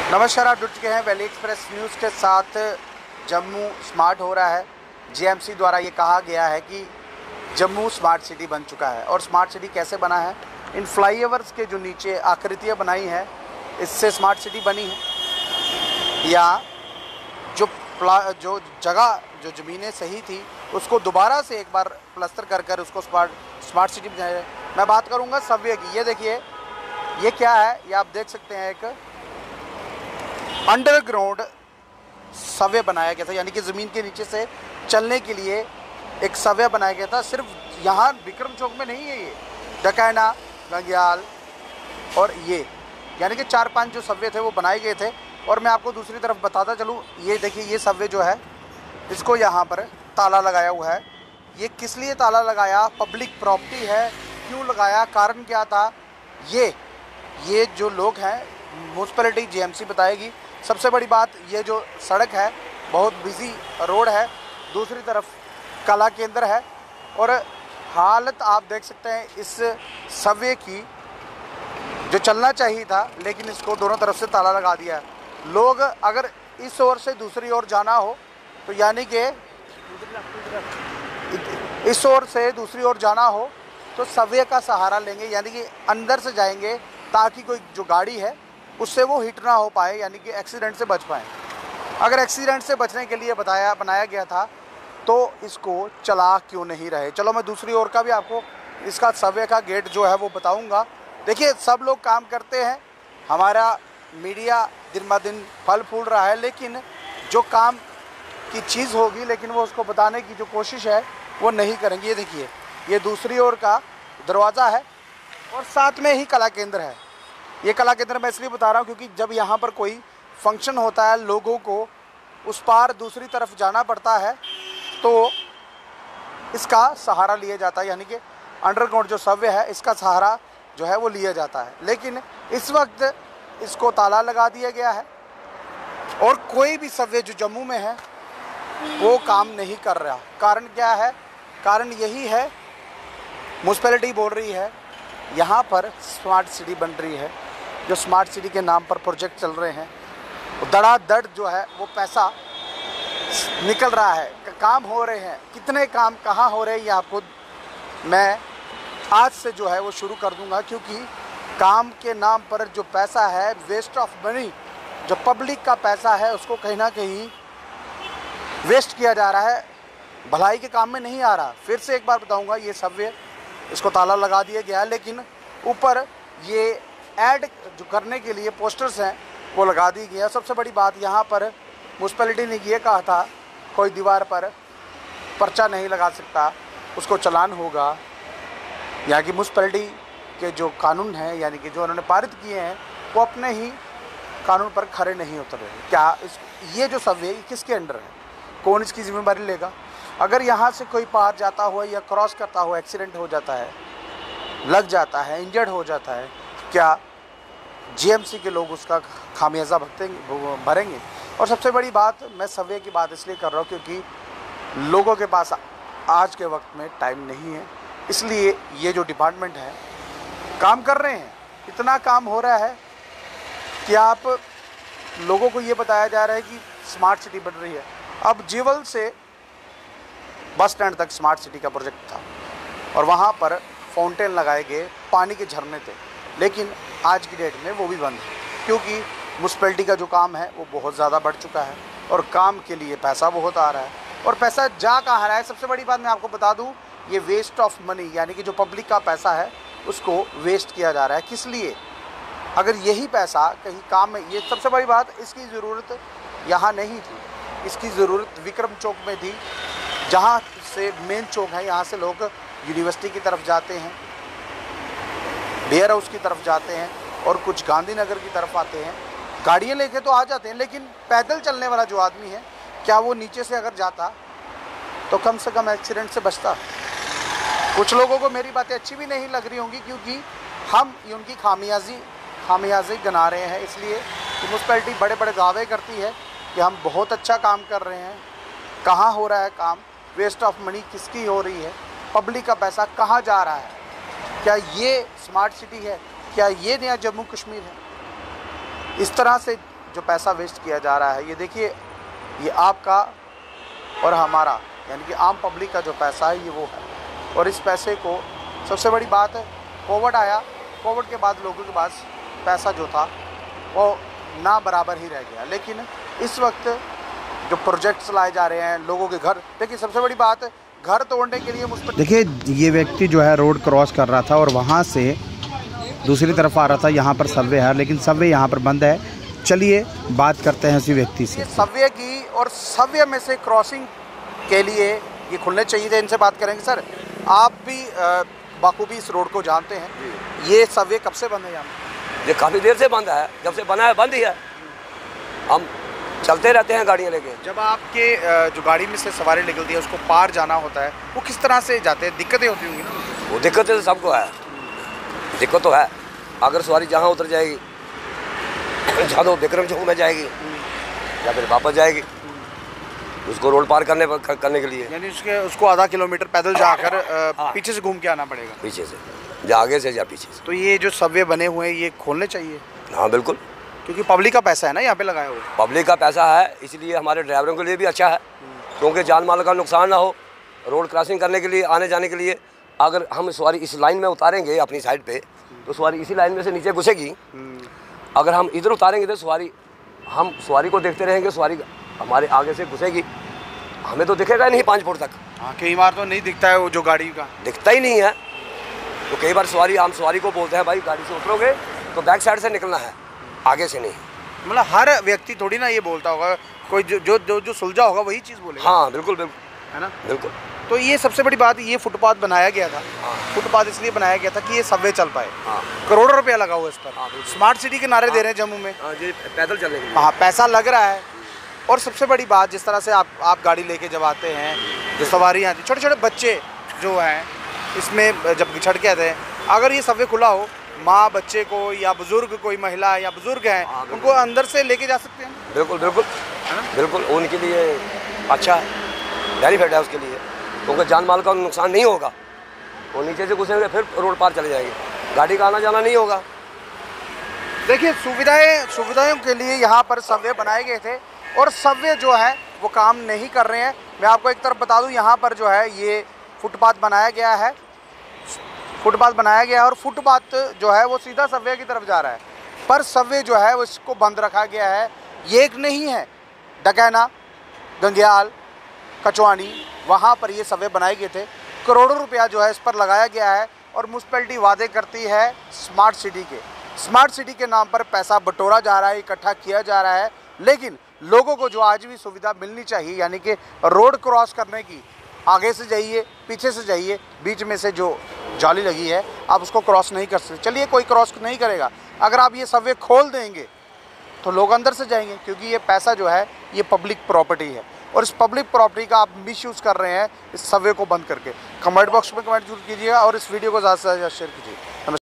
नमस्कार, आप जुड़ चुके हैं वैली एक्सप्रेस न्यूज़ के साथ। जम्मू स्मार्ट हो रहा है। जीएमसी द्वारा ये कहा गया है कि जम्मू स्मार्ट सिटी बन चुका है। और स्मार्ट सिटी कैसे बना है? इन फ्लाईओवर्स के जो नीचे आकृतियाँ बनाई हैं, इससे स्मार्ट सिटी बनी है। या जो जगह जो ज़मीनें सही थी उसको दोबारा से एक बार प्लस्तर कर उसको स्मार्ट सिटी बनाया है। मैं बात करूँगा सबवे की। ये देखिए, ये क्या है? ये आप देख सकते हैं, एक अंडरग्राउंड सबवे बनाया गया था, यानी कि ज़मीन के नीचे से चलने के लिए एक सबवे बनाया गया था। सिर्फ यहाँ विक्रम चौक में नहीं है, ये डकैना, गंग्याल और ये, यानी कि 4-5 जो सबवे थे वो बनाए गए थे। और मैं आपको दूसरी तरफ बताता चलूँ, ये देखिए, ये सबवे जो है इसको यहाँ पर ताला लगाया हुआ है। ये किस लिए ताला लगाया? पब्लिक प्रॉपर्टी है, क्यों लगाया, कारण क्या था? ये जो लोग हैं, म्यूनसिपैलिटी जीएमसी बताएगी। सबसे बड़ी बात, ये जो सड़क है बहुत बिजी रोड है, दूसरी तरफ कला केंद्र है। और हालत आप देख सकते हैं इस सबवे की, जो चलना चाहिए था, लेकिन इसको दोनों तरफ से ताला लगा दिया है। लोग अगर इस ओर से दूसरी ओर जाना हो तो यानी कि इस ओर से दूसरी ओर जाना हो तो सबवे का सहारा लेंगे, यानी कि अंदर से जाएंगे ताकि कोई जो गाड़ी है उससे वो हिट ना हो पाए, यानी कि एक्सीडेंट से बच पाए। अगर एक्सीडेंट से बचने के लिए बनाया गया था तो इसको चला क्यों नहीं रहे? चलो मैं दूसरी ओर का भी आपको इसका सबवे का गेट जो है वो बताऊंगा। देखिए, सब लोग काम करते हैं, हमारा मीडिया दिन ब दिन फल फूल रहा है, लेकिन जो काम की चीज़ होगी लेकिन वो उसको बताने की जो कोशिश है वो नहीं करेंगे। ये देखिए, ये दूसरी ओर का दरवाज़ा है और साथ में ही कला केंद्र है। ये कला केंद्र मैं इसलिए बता रहा हूँ क्योंकि जब यहाँ पर कोई फंक्शन होता है, लोगों को उस पार दूसरी तरफ जाना पड़ता है तो इसका सहारा लिया जाता है, यानी कि अंडरग्राउंड जो सबवे है इसका सहारा जो है वो लिया जाता है। लेकिन इस वक्त इसको ताला लगा दिया गया है और कोई भी सबवे जो जम्मू में है वो काम नहीं कर रहा। कारण क्या है? कारण यही है, म्यूनसिपैलिटी बोल रही है यहाँ पर स्मार्ट सिटी बन रही है। जो स्मार्ट सिटी के नाम पर प्रोजेक्ट चल रहे हैं, धड़ाधड़ जो है वो पैसा निकल रहा है, काम हो रहे हैं। कितने काम कहाँ हो रहे हैं ये आपको मैं आज से जो है वो शुरू कर दूंगा, क्योंकि काम के नाम पर जो पैसा है, वेस्ट ऑफ मनी, जो पब्लिक का पैसा है उसको कहीं ना कहीं वेस्ट किया जा रहा है, भलाई के काम में नहीं आ रहा। फिर से एक बार बताऊंगा, ये सबवे इसको ताला लगा दिया गया है, लेकिन ऊपर ये ऐड जो करने के लिए पोस्टर्स हैं वो लगा दी गई है। सबसे बड़ी बात, यहाँ पर म्यूनसिपैलिटी ने ये कहा था कोई दीवार पर पर्चा नहीं लगा सकता, उसको चालान होगा। यहाँ की म्यूनसिपैलिटी के जो कानून हैं, यानी कि जो उन्होंने पारित किए हैं, वो अपने ही कानून पर खरे नहीं उतर रहे। क्या ये जो सबवे किसके अंडर है? कौन इसकी जिम्मेदारी लेगा? अगर यहाँ से कोई पार जाता हुआ या क्रॉस करता हुआ एक्सीडेंट हो जाता है, लग जाता है, इंजर्ड हो जाता है, क्या जीएमसी के लोग उसका खामियाजा भरेंगे? और सबसे बड़ी बात, मैं सबवे की बात इसलिए कर रहा हूँ क्योंकि लोगों के पास आज के वक्त में टाइम नहीं है, इसलिए ये जो डिपार्टमेंट है काम कर रहे हैं। इतना काम हो रहा है कि आप लोगों को ये बताया जा रहा है कि स्मार्ट सिटी बन रही है। अब जीवल से बस स्टैंड तक स्मार्ट सिटी का प्रोजेक्ट था और वहाँ पर फाउंटेन लगाए गए, पानी के झरने थे, लेकिन आज की डेट में वो भी बंद है क्योंकि म्यूनसिपैलिटी का जो काम है वो बहुत ज़्यादा बढ़ चुका है और काम के लिए पैसा बहुत आ रहा है। और पैसा जा कहाँ रहा है? सबसे बड़ी बात मैं आपको बता दूँ, ये वेस्ट ऑफ मनी, यानी कि जो पब्लिक का पैसा है उसको वेस्ट किया जा रहा है। किस लिए? अगर यही पैसा कहीं काम में, ये सबसे बड़ी बात, इसकी ज़रूरत यहाँ नहीं थी, इसकी ज़रूरत विक्रम चौक में थी, जहाँ से मेन चौक है। यहाँ से लोग यूनिवर्सिटी की तरफ जाते हैं, वेयर हाउस की तरफ जाते हैं और कुछ गांधीनगर की तरफ आते हैं। गाड़ियाँ लेके तो आ जाते हैं, लेकिन पैदल चलने वाला जो आदमी है, क्या वो नीचे से अगर जाता तो कम से कम एक्सीडेंट से बचता? कुछ लोगों को मेरी बातें अच्छी भी नहीं लग रही होंगी क्योंकि हम उनकी खामियाजी गिना रहे हैं, इसलिए कि म्यूनसिपैलिटी बड़े बड़े दावे करती है कि हम बहुत अच्छा काम कर रहे हैं। कहाँ हो रहा है काम? वेस्ट ऑफ मनी किसकी हो रही है? पब्लिक का पैसा कहाँ जा रहा है? क्या ये स्मार्ट सिटी है? क्या ये नया जम्मू कश्मीर है? इस तरह से जो पैसा वेस्ट किया जा रहा है, ये देखिए, ये आपका और हमारा यानी कि आम पब्लिक का जो पैसा है ये वो है। और इस पैसे को, सबसे बड़ी बात है, कोविड आया, कोविड के बाद लोगों के पास पैसा जो था वो ना बराबर ही रह गया। लेकिन इस वक्त जो प्रोजेक्ट्स लाए जा रहे हैं, लोगों के घर, देखिए सबसे बड़ी बात है, घर तोड़ने के लिए मुझ पर, देखिए ये व्यक्ति जो है रोड क्रॉस कर रहा था और वहाँ से दूसरी तरफ आ रहा था। यहाँ पर सबवे है लेकिन सबवे यहाँ पर बंद है। चलिए बात करते हैं उसी व्यक्ति से। सबवे की, और सबवे में से क्रॉसिंग के लिए ये खुलने चाहिए थे, इनसे बात करेंगे। सर, आप भी बाखूबी इस रोड को जानते हैं, ये सबवे कब से बंद है? यहाँ ये काफ़ी देर से बंद है, जब से बना है बंद ही है। हम चलते रहते हैं गाड़ियाँ लेके। जब आपके जो गाड़ी में से सवारी निकलती है उसको पार जाना होता है, वो किस तरह से जाते हैं? दिक्कतें होती होंगी ना? वो दिक्कतें तो सबको है, दिक्कत तो है। अगर सवारी जहाँ उतर जाएगी, जहाँ तो विक्रम चौक में जाएगी या फिर वापस जाएगी, उसको रोड पार करने के लिए, यानी उसको आधा किलोमीटर पैदल जाकर पीछे से घूम के आना पड़ेगा। पीछे से, या आगे से या पीछे से। तो ये जो सबवे बने हुए हैं ये खोलने चाहिए। हाँ बिल्कुल, क्योंकि पब्लिक का पैसा है ना यहाँ पे लगाया हुआ। पब्लिक का पैसा है, इसलिए हमारे ड्राइवरों के लिए भी अच्छा है, क्योंकि जान माल का नुकसान ना हो। रोड क्रॉसिंग करने के लिए, आने जाने के लिए, अगर हम सवारी इस लाइन में उतारेंगे अपनी साइड पे, तो सवारी इसी लाइन में से नीचे घुसेगी। अगर हम इधर उतारेंगे तो हम सवारी को देखते रहेंगे, सवारी हमारे आगे से घुसेगी, हमें तो दिखेगा नहीं 5 फुट तक। हाँ, कई बार तो नहीं दिखता है, वो जो गाड़ी का दिखता ही नहीं है। तो कई बार हम सवारी को बोलते हैं, भाई गाड़ी से उतरोगे तो बैक साइड से निकलना है, आगे से नहीं। मतलब हर व्यक्ति थोड़ी ना ये बोलता होगा, कोई जो सुलझा होगा वही चीज़ बोलेगा। हाँ बिल्कुल बिल्कुल, है ना? बिल्कुल। तो ये सबसे बड़ी बात, ये फुटपाथ बनाया गया था। हाँ। फुटपाथ इसलिए बनाया गया था कि ये सबवे चल पाए। हाँ। करोड़ों रुपया लगा हुआ इस पर। हाँ, स्मार्ट सिटी के नारे दे रहे हैं जम्मू में। हाँ जी, पैदल चलने के लिए। हाँ, पैसा लग रहा है। और सबसे बड़ी बात, जिस तरह से आप गाड़ी लेके जब आते हैं, जो सवारियाँ आती, छोटे छोटे बच्चे जो हैं इसमें जब बिछड़ के आते हैं, अगर ये सबवे खुला हो, माँ बच्चे को या बुजुर्ग, कोई महिला या बुजुर्ग हैं, उनको अंदर से लेके जा सकते हैं। बिल्कुल बिल्कुल, है ना? बिल्कुल, उनके लिए अच्छा है, बेनिफिट है उसके लिए, क्योंकि जान माल का नुकसान नहीं होगा। वो नीचे से घुसेंगे फिर रोड पार चले जाएंगे, गाड़ी का आना जाना नहीं होगा। देखिए, सुविधाओं के लिए यहाँ पर सबवे बनाए गए थे, और सबवे जो है वो काम नहीं कर रहे हैं। मैं आपको एक तरफ बता दूँ, यहाँ पर जो है ये फुटपाथ बनाया गया है, और फुटपाथ जो है वो सीधा सबवे की तरफ जा रहा है, पर सबवे जो है वो इसको बंद रखा गया है। ये एक नहीं है, डकैना, गंग्याल, कचवानी, वहाँ पर ये सबवे बनाए गए थे। करोड़ों रुपया जो है इस पर लगाया गया है, और म्युनिसिपैलिटी वादे करती है स्मार्ट सिटी के नाम पर पैसा बटोरा जा रहा है, इकट्ठा किया जा रहा है। लेकिन लोगों को जो आज भी सुविधा मिलनी चाहिए, यानी कि रोड क्रॉस करने की, आगे से जाइए, पीछे से जाइए, बीच में से जो जाली लगी है आप उसको क्रॉस नहीं कर सकते। चलिए, कोई क्रॉस नहीं करेगा। अगर आप ये सबवे खोल देंगे तो लोग अंदर से जाएंगे, क्योंकि ये पैसा जो है ये पब्लिक प्रॉपर्टी है, और इस पब्लिक प्रॉपर्टी का आप मिसयूज़ कर रहे हैं इस सबवे को बंद करके। कमेंट बॉक्स में कमेंट जरूर कीजिएगा और इस वीडियो को ज़्यादा से ज़्यादा शेयर कीजिए।